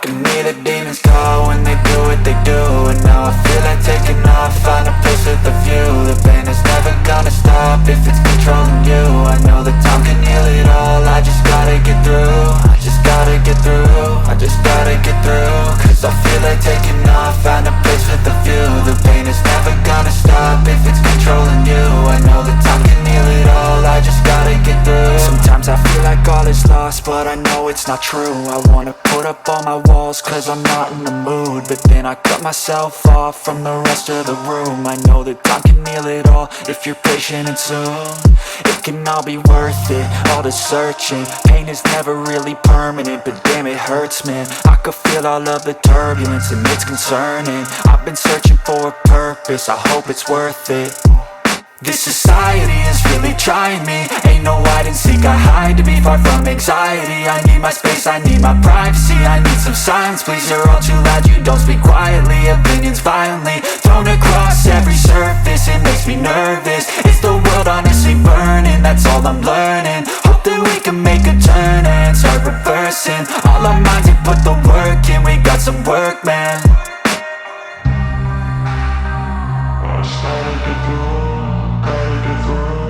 can hear the demons call when they do what they do. And now I feel like taking off, find a place with a view. The pain is never gonna stop if it's controlling you. I know that time can heal it all, I just gotta get through. I just gotta get through, I just gotta get through. Cause I feel like taking off, find a place with a view. The pain is never gonna stop if it's controlling you. I know that time can heal it all, I just gotta get through. Sometimes I feel like all is lost, but I know it's not true. I wanna put up all my walls cause I'm not in the mood, but then I cut myself off from the rest of the room. I know that time can heal it all if you're patient and soon it can all be worth it, all the searching. Pain is never really permanent, but damn it hurts, man. I could feel all of the turbulence and it's concerning. I've been searching for a purpose, I hope it's worth it. This society is really trying me. Ain't no hide and seek, I hide to be far from anxiety. I need my space, I need my privacy. I need some silence, please, you're all too loud. You don't speak quietly, opinions violently thrown across every surface. It makes me nervous, is the world honestly burning? That's all I'm learning. Hope that we can make a turn and start reversing all our minds and put the work in. We got some work, man. I started to do, gotta get through.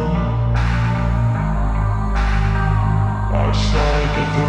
I started to do,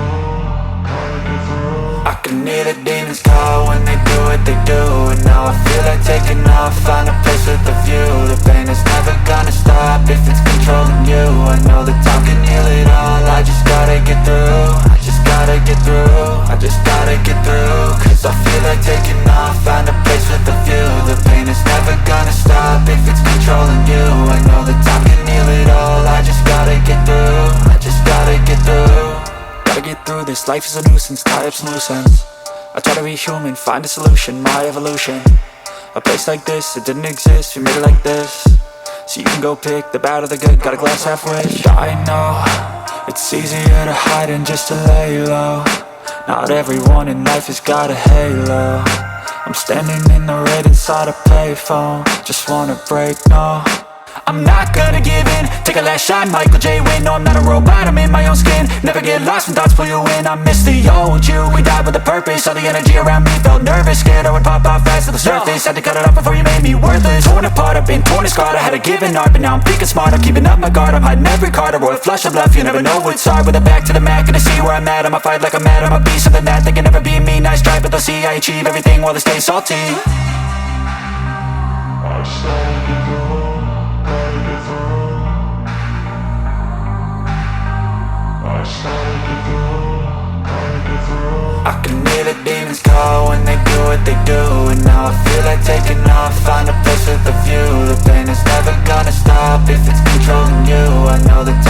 gotta get through. I can hear the demons call when they do what they do. And now I feel like taking off, find a place with a view. The pain is never gonna stop if it's controlling you. I know that time can heal it all, I just gotta get through. I just gotta get through, I just gotta get through. Cause I feel like taking off, find a place with a view. The pain is never gonna stop if it's controlling you. I know that time can heal it all, I just gotta get through. I just gotta get through. Gotta get through this, life is a nuisance, tie up some loose ends. I try to be human, find a solution, my evolution. A place like this, it didn't exist, we made it like this. So you can go pick the bad or the good, got a glass half wish. I know, it's easier to hide than just to lay low. Not everyone in life has got a halo. I'm standing in the red inside a payphone, just wanna break, no. I'm not gonna give in, take a last shot, Michael J. Win. No, I'm not a robot, I'm in my own skin. Never get lost when thoughts pull you in. I miss the old you, we died with a purpose. All the energy around me felt nervous, scared I would pop out fast to the surface. Had to cut it off before you made me worthless. Torn apart, I've been torn and scarred. I had a given art, but now I'm thinking smart. I'm keeping up my guard, I'm hiding every card. A royal flush of love, you never know what's hard. With a back to the mat, gonna see where I'm at. I'ma fight like I'm mad, I'ma be something that they can never be me. Nice try, but they'll see I achieve everything while they stay salty. I started to do, gotta get through. I started to do, gotta get through. I can hear the demons call when they do what they do. And now I feel like taking off, find a place with a view. The pain is never gonna stop if it's controlling you. I know that